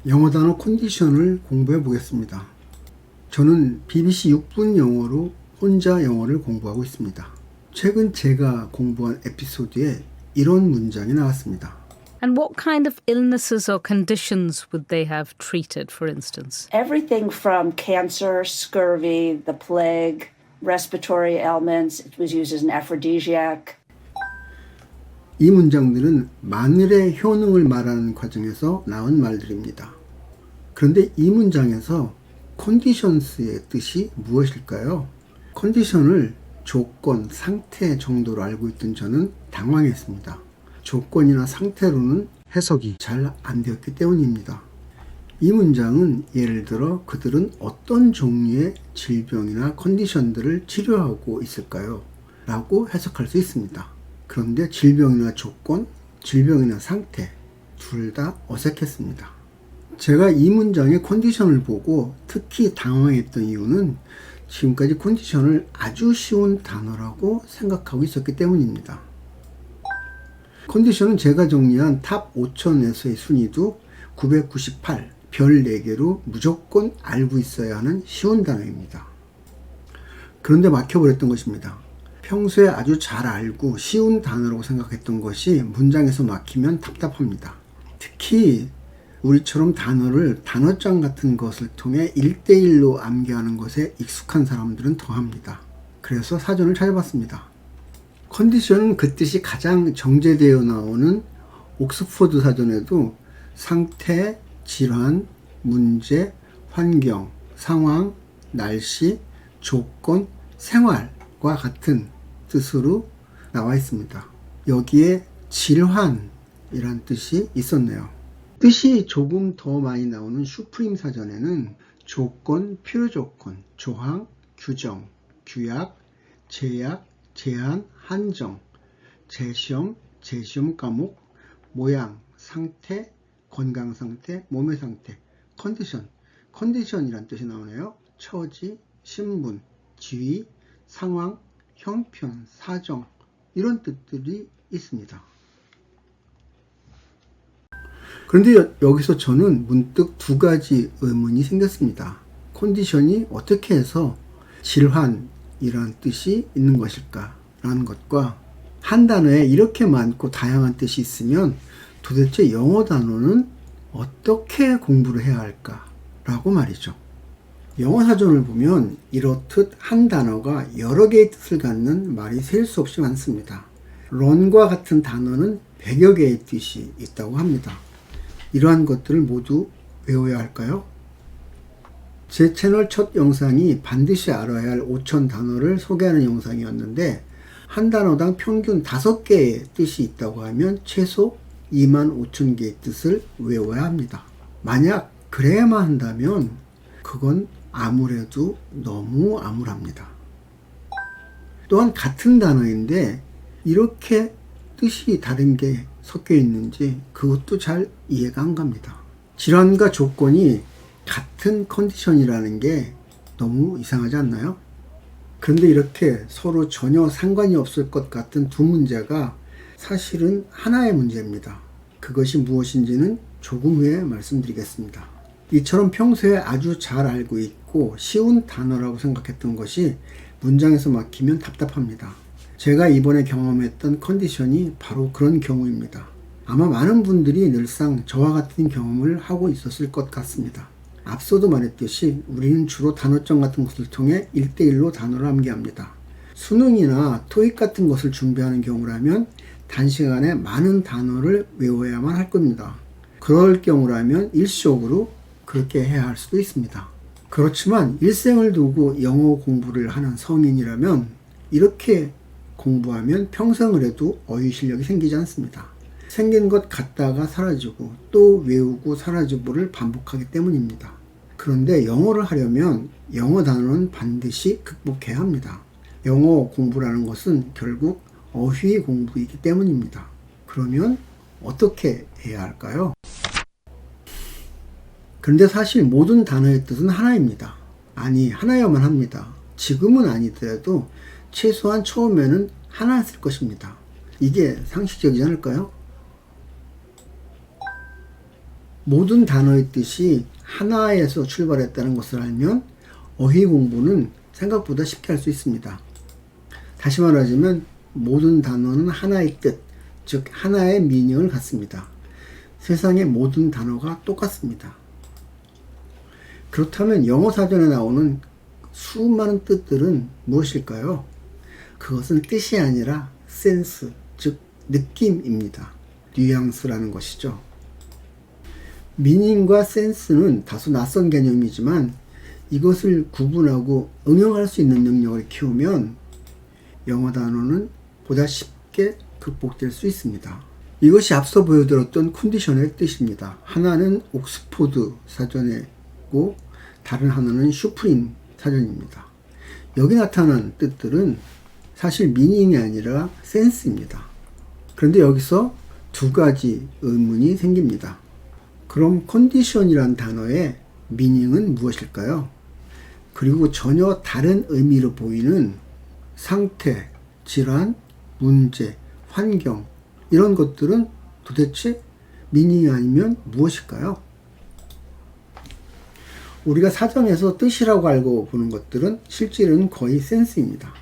영어 단어 컨디션을 공부해 보겠습니다. 저는 BBC 6분 영어로 혼자 영어를 공부하고 있습니다. 최근 제가 공부한 에피소드에 이런 문장이 나왔습니다. And what kind of illnesses or conditions would they have treated, for instance? Everything from cancer, scurvy, the plague, respiratory ailments. It was used as an aphrodisiac. 이 문장들은 마늘의 효능을 말하는 과정에서 나온 말들입니다. 그런데 이 문장에서 conditions의 뜻이 무엇일까요? 컨디션을 조건, 상태 정도로 알고 있던 저는 당황했습니다. 조건이나 상태로는 해석이 잘 안 되었기 때문입니다. 이 문장은 예를 들어 그들은 어떤 종류의 질병이나 컨디션들을 치료하고 있을까요? 라고 해석할 수 있습니다. 그런데 질병이나 조건, 질병이나 상태 둘 다 어색했습니다. 제가 이 문장의 컨디션을 보고 특히 당황했던 이유는 지금까지 컨디션을 아주 쉬운 단어라고 생각하고 있었기 때문입니다. 컨디션은 제가 정리한 탑 5000에서의 순위도 998, 별 4개로 무조건 알고 있어야 하는 쉬운 단어입니다. 그런데 막혀버렸던 것입니다. 평소에 아주 잘 알고 쉬운 단어라고 생각했던 것이 문장에서 막히면 답답합니다. 특히 우리처럼 단어를 단어장 같은 것을 통해 1대1로 암기하는 것에 익숙한 사람들은 더합니다. 그래서 사전을 찾아봤습니다. 컨디션은 그 뜻이 가장 정제되어 나오는 옥스퍼드 사전에도 상태, 질환, 문제, 환경, 상황, 날씨, 조건, 생활과 같은 뜻으로 나와 있습니다. 여기에 질환이란 뜻이 있었네요. 뜻이 조금 더 많이 나오는 슈프림 사전에는 조건, 필요조건, 조항, 규정, 규약, 제약, 제한, 한정, 재시험, 재시험 과목, 모양, 상태, 건강 상태, 몸의 상태, 컨디션이란 뜻이 나오네요. 처지, 신분, 지위, 상황, 형편, 사정 이런 뜻들이 있습니다. 그런데 여기서 저는 문득 두 가지 의문이 생겼습니다. 컨디션이 어떻게 해서 질환이라는 뜻이 있는 것일까? 라는 것과 한 단어에 이렇게 많고 다양한 뜻이 있으면 도대체 영어 단어는 어떻게 공부를 해야 할까? 라고 말이죠. 영어 사전을 보면 이렇듯 한 단어가 여러 개의 뜻을 갖는 말이 셀 수 없이 많습니다. 런과 같은 단어는 100여 개의 뜻이 있다고 합니다. 이러한 것들을 모두 외워야 할까요? 제 채널 첫 영상이 반드시 알아야 할 5000 단어를 소개하는 영상이었는데 한 단어당 평균 5개의 뜻이 있다고 하면 최소 25,000개의 뜻을 외워야 합니다. 만약 그래야만 한다면 그건 아무래도 너무 암울합니다. 또한 같은 단어인데 이렇게 뜻이 다른 게 섞여 있는지 그것도 잘 이해가 안 갑니다. 질환과 조건이 같은 컨디션이라는 게 너무 이상하지 않나요? 그런데 이렇게 서로 전혀 상관이 없을 것 같은 두 문제가 사실은 하나의 문제입니다. 그것이 무엇인지는 조금 후에 말씀드리겠습니다. 이처럼 평소에 아주 잘 알고 있고 쉬운 단어라고 생각했던 것이 문장에서 막히면 답답합니다. 제가 이번에 경험했던 컨디션이 바로 그런 경우입니다. 아마 많은 분들이 늘상 저와 같은 경험을 하고 있었을 것 같습니다. 앞서도 말했듯이 우리는 주로 단어장 같은 것을 통해 1대1로 단어를 암기합니다. 수능이나 토익 같은 것을 준비하는 경우라면 단시간에 많은 단어를 외워야만 할 겁니다. 그럴 경우라면 일시적으로 그렇게 해야 할 수도 있습니다. 그렇지만 일생을 두고 영어 공부를 하는 성인이라면 이렇게 공부하면 평생을 해도 어휘 실력이 생기지 않습니다. 생긴 것 같다가 사라지고 또 외우고 사라지고를 반복하기 때문입니다. 그런데 영어를 하려면 영어 단어는 반드시 극복해야 합니다. 영어 공부라는 것은 결국 어휘 공부이기 때문입니다. 그러면 어떻게 해야 할까요? 그런데 사실 모든 단어의 뜻은 하나입니다. 아니, 하나여만 합니다. 지금은 아니더라도 최소한 처음에는 하나였을 것입니다. 이게 상식적이지 않을까요? 모든 단어의 뜻이 하나에서 출발했다는 것을 알면 어휘 공부는 생각보다 쉽게 할 수 있습니다. 다시 말하자면 모든 단어는 하나의 뜻, 즉 하나의 미닝을 갖습니다. 세상의 모든 단어가 똑같습니다. 그렇다면 영어 사전에 나오는 수많은 뜻들은 무엇일까요? 그것은 뜻이 아니라 센스, 즉 느낌입니다. 뉘앙스라는 것이죠. 미닝과 센스는 다소 낯선 개념이지만 이것을 구분하고 응용할 수 있는 능력을 키우면 영어 단어는 보다 쉽게 극복될 수 있습니다. 이것이 앞서 보여드렸던 컨디션의 뜻입니다. 하나는 옥스포드 사전이고 다른 하나는 슈프림 사전입니다. 여기 나타난 뜻들은 사실 미닝이 아니라 센스입니다. 그런데 여기서 두 가지 의문이 생깁니다. 그럼 컨디션이란 단어의 미닝은 무엇일까요? 그리고 전혀 다른 의미로 보이는 상태, 질환, 문제, 환경 이런 것들은 도대체 미닝이 아니면 무엇일까요? 우리가 사전에서 뜻이라고 알고 보는 것들은 실질은 거의 센스입니다.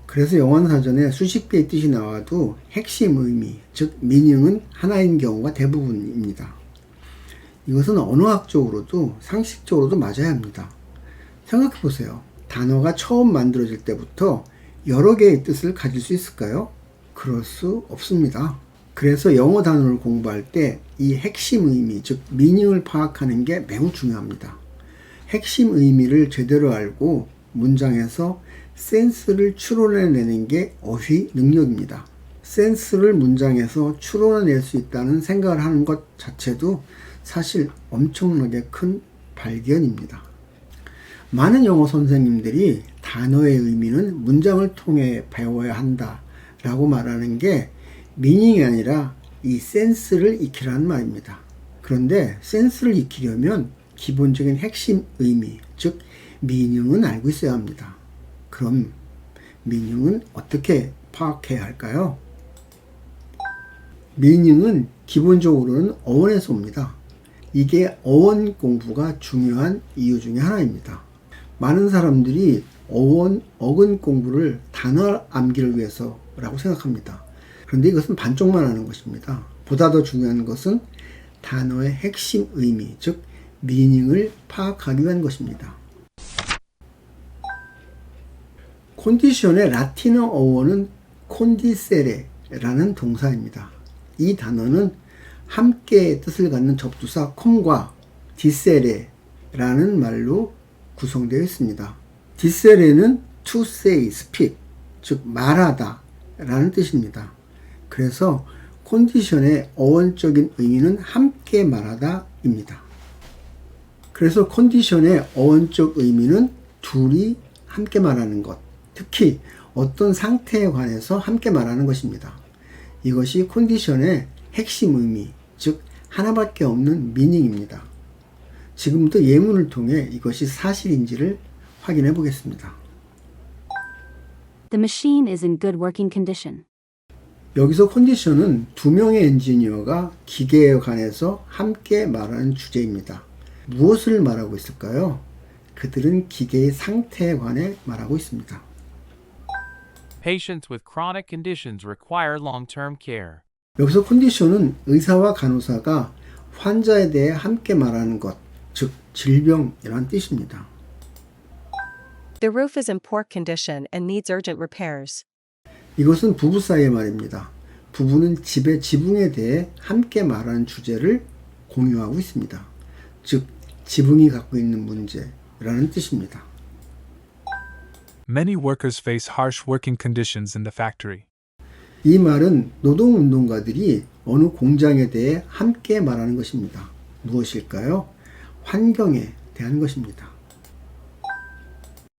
그래서 영어 사전에 수십 개의 뜻이 나와도 핵심 의미, 즉 미닝은 하나인 경우가 대부분입니다. 이것은 언어학적으로도 상식적으로도 맞아야 합니다. 생각해 보세요. 단어가 처음 만들어질 때부터 여러 개의 뜻을 가질 수 있을까요? 그럴 수 없습니다. 그래서 영어 단어를 공부할 때 이 핵심 의미, 즉 미닝을 파악하는 게 매우 중요합니다. 핵심 의미를 제대로 알고 문장에서 센스를 추론해내는 게 어휘 능력입니다. 센스를 문장에서 추론해낼 수 있다는 생각을 하는 것 자체도 사실 엄청나게 큰 발견입니다. 많은 영어 선생님들이 단어의 의미는 문장을 통해 배워야 한다 라고 말하는 게 미닝이 아니라 이 센스를 익히라는 말입니다. 그런데 센스를 익히려면 기본적인 핵심 의미, 즉 미닝은 알고 있어야 합니다. 그럼 미닝은 어떻게 파악해야 할까요? 미닝은 기본적으로는 어원에서 옵니다. 이게 어원 공부가 중요한 이유 중에 하나입니다. 많은 사람들이 어근 공부를 단어 암기를 위해서라고 생각합니다. 그런데 이것은 반쪽만 하는 것입니다. 보다 더 중요한 것은 단어의 핵심 의미, 즉 미닝을 파악하기 위한 것입니다. 컨디션의 라틴어 어원은 콘디세레라는 동사입니다. 이 단어는 함께 뜻을 갖는 접두사 콤과 디세레라는 말로 구성되어 있습니다. 디세레는 to say, speak, 즉 말하다 라는 뜻입니다. 그래서 컨디션의 어원적인 의미는 함께 말하다 입니다. 그래서 컨디션의 어원적 의미는 둘이 함께 말하는 것, 특히 어떤 상태에 관해서 함께 말하는 것입니다. 이것이 컨디션의 핵심 의미, 즉 하나밖에 없는 미닝입니다. 지금부터 예문을 통해 이것이 사실인지를 확인해 보겠습니다. The machine is in good working condition. 여기서 컨디션은 두 명의 엔지니어가 기계에 관해서 함께 말하는 주제입니다. 무엇을 말하고 있을까요? 그들은 기계의 상태에 관해 말하고 있습니다. Patients with chronic conditions require long-term care. 여기서 컨디션은 의사와 간호사가 환자에 대해 함께 말하는 것, 즉 질병이란 뜻입니다. The roof is in poor condition and needs urgent repairs. 이것은 부부 사이의 말입니다. 부부는 집의 지붕에 대해 함께 말하는 주제를 공유하고 있습니다. 즉 지붕이 갖고 있는 문제라는 뜻입니다. Many workers face harsh working conditions in the factory. 이 말은 노동운동가들이 어느 공장에 대해 함께 말하는 것입니다. 무엇일까요? 환경에 대한 것입니다.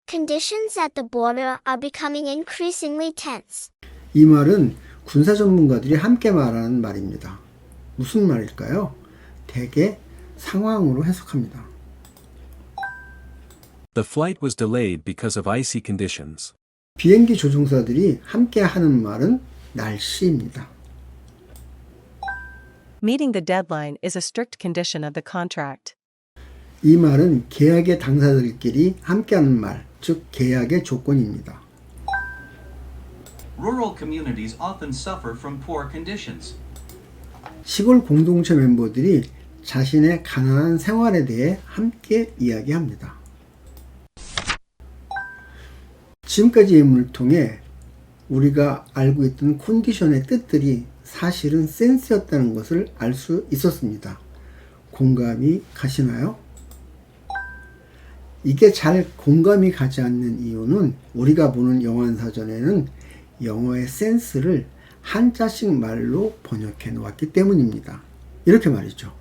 Conditions at the border are becoming increasingly tense. 이 말은 군사 전문가들이 함께 말하는 말입니다. 무슨 말일까요? 대개 상황으로 해석합니다. The flight was delayed because of icy conditions. 비행기 조종사들이 함께 하는 말은 날씨입니다. Meeting the deadline is a strict condition of the contract. 이 말은 계약의 당사자들끼리 함께하는 말, 즉 계약의 조건입니다. Rural communities often suffer from poor conditions. 시골 공동체 멤버들이 자신의 가난한 생활에 대해 함께 이야기합니다. 지금까지 예문을 통해 우리가 알고 있던 컨디션의 뜻들이 사실은 센스였다는 것을 알 수 있었습니다. 공감이 가시나요? 이게 잘 공감이 가지 않는 이유는 우리가 보는 영어사전에는 영어의 센스를 한자식 말로 번역해 놓았기 때문입니다. 이렇게 말이죠.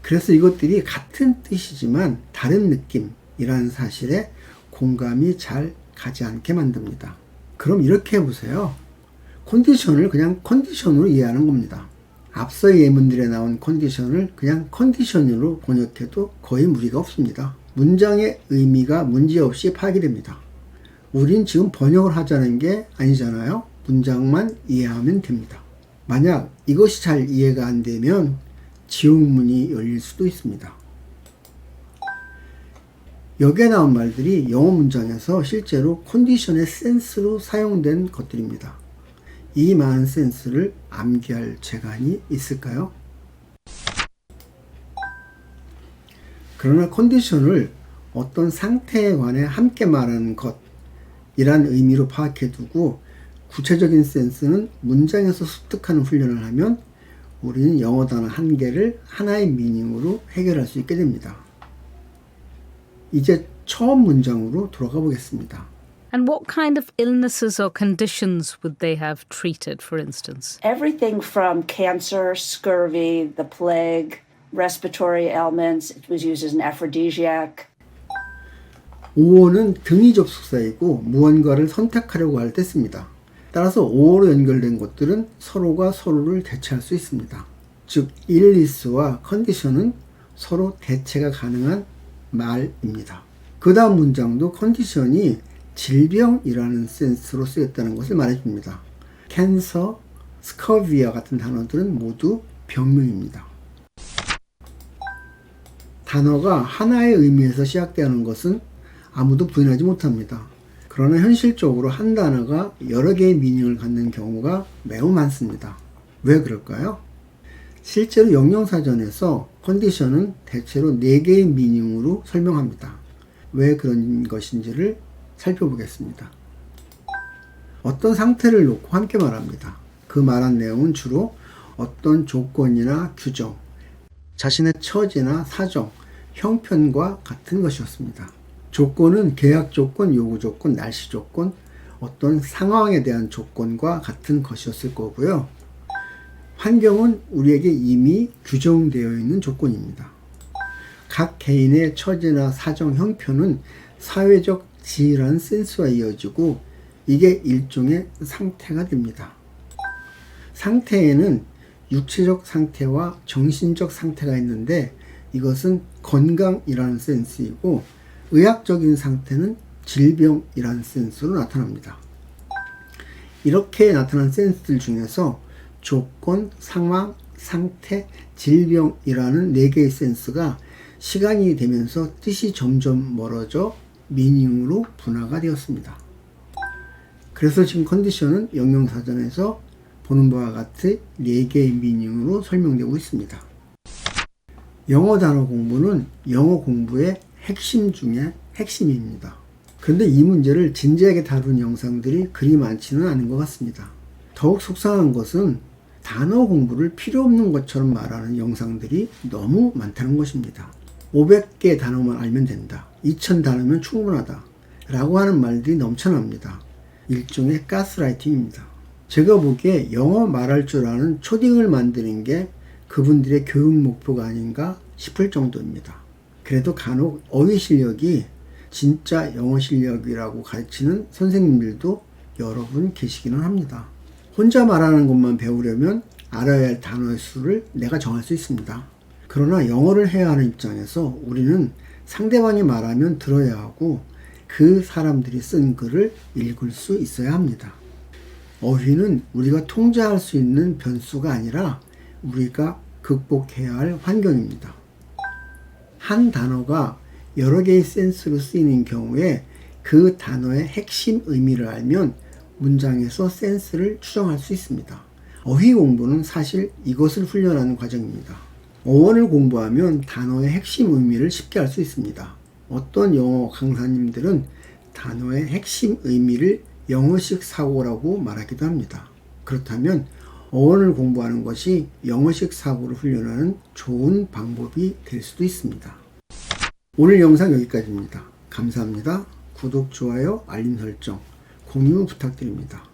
그래서 이것들이 같은 뜻이지만 다른 느낌이라는 사실에 공감이 잘 가지 않게 만듭니다. 그럼 이렇게 해보세요. 컨디션을 그냥 컨디션으로 이해하는 겁니다. 앞서 예문들에 나온 컨디션을 그냥 컨디션으로 번역해도 거의 무리가 없습니다. 문장의 의미가 문제없이 파악이 됩니다. 우린 지금 번역을 하자는 게 아니잖아요. 문장만 이해하면 됩니다. 만약 이것이 잘 이해가 안 되면 지옥문이 열릴 수도 있습니다. 여기에 나온 말들이 영어 문장에서 실제로 컨디션의 센스로 사용된 것들입니다. 이 많은 센스를 암기할 재간이 있을까요? 그러나 컨디션을 어떤 상태에 관해 함께 말하는 것이란 의미로 파악해 두고 구체적인 센스는 문장에서 습득하는 훈련을 하면 우리는 영어 단어 한 개를 하나의 미닝으로 해결할 수 있게 됩니다. 이제 처음 문장으로 돌아가 보겠습니다. And what kind of illnesses or conditions would they have treated, for instance? Everything from cancer, scurvy, the plague, respiratory ailments. It was used as an aphrodisiac. 5어는 등위 접속사이고 무언가를 선택하려고 할 때 씁니다. 따라서 5어로 연결된 것들은 서로가 서로를 대체할 수 있습니다. 즉, illness와 컨디션은 서로 대체가 가능한 말입니다. 그 다음 문장도 컨디션이 질병이라는 센스로 쓰였다는 것을 말해줍니다. 캔서, 스커비와 같은 단어들은 모두 병명입니다. 단어가 하나의 의미에서 시작되는 것은 아무도 부인하지 못합니다. 그러나 현실적으로 한 단어가 여러 개의 미닝을 갖는 경우가 매우 많습니다. 왜 그럴까요? 실제로 영영사전에서 컨디션은 대체로 4개의 미닝으로 설명합니다. 왜 그런 것인지를 살펴보겠습니다. 어떤 상태를 놓고 함께 말합니다. 그 말한 내용은 주로 어떤 조건이나 규정, 자신의 처지나 사정, 형편과 같은 것이었습니다. 조건은 계약 조건, 요구 조건, 날씨 조건, 어떤 상황에 대한 조건과 같은 것이었을 거고요. 환경은 우리에게 이미 규정되어 있는 조건입니다. 각 개인의 처지나 사정, 형편은 사회적 지위라는 센스와 이어지고 이게 일종의 상태가 됩니다. 상태에는 육체적 상태와 정신적 상태가 있는데 이것은 건강이라는 센스이고 의학적인 상태는 질병이라는 센스로 나타납니다. 이렇게 나타난 센스들 중에서 조건, 상황, 상태, 질병이라는 4개의 센스가 시간이 되면서 뜻이 점점 멀어져 미닝으로 분화가 되었습니다. 그래서 지금 컨디션은 영영사전에서 보는 바와 같이 4개의 미닝으로 설명되고 있습니다. 영어 단어 공부는 영어 공부의 핵심 중에 핵심입니다. 그런데 이 문제를 진지하게 다룬 영상들이 그리 많지는 않은 것 같습니다. 더욱 속상한 것은 단어 공부를 필요 없는 것처럼 말하는 영상들이 너무 많다는 것입니다. 500개 단어만 알면 된다. 2000 단어면 충분하다. 라고 하는 말들이 넘쳐납니다. 일종의 가스라이팅입니다. 제가 보기에 영어 말할 줄 아는 초딩을 만드는 게 그분들의 교육 목표가 아닌가 싶을 정도입니다. 그래도 간혹 어휘 실력이 진짜 영어 실력이라고 가르치는 선생님들도 여러 분 계시기는 합니다. 혼자 말하는 것만 배우려면 알아야 할 단어의 수를 내가 정할 수 있습니다. 그러나 영어를 해야 하는 입장에서 우리는 상대방이 말하면 들어야 하고 그 사람들이 쓴 글을 읽을 수 있어야 합니다. 어휘는 우리가 통제할 수 있는 변수가 아니라 우리가 극복해야 할 환경입니다. 한 단어가 여러 개의 센스로 쓰이는 경우에 그 단어의 핵심 의미를 알면 문장에서 센스를 추정할 수 있습니다. 어휘 공부는 사실 이것을 훈련하는 과정입니다. 어원을 공부하면 단어의 핵심 의미를 쉽게 알 수 있습니다. 어떤 영어 강사님들은 단어의 핵심 의미를 영어식 사고라고 말하기도 합니다. 그렇다면 어원을 공부하는 것이 영어식 사고를 훈련하는 좋은 방법이 될 수도 있습니다. 오늘 영상 여기까지입니다. 감사합니다. 구독, 좋아요, 알림 설정, 공유 부탁드립니다.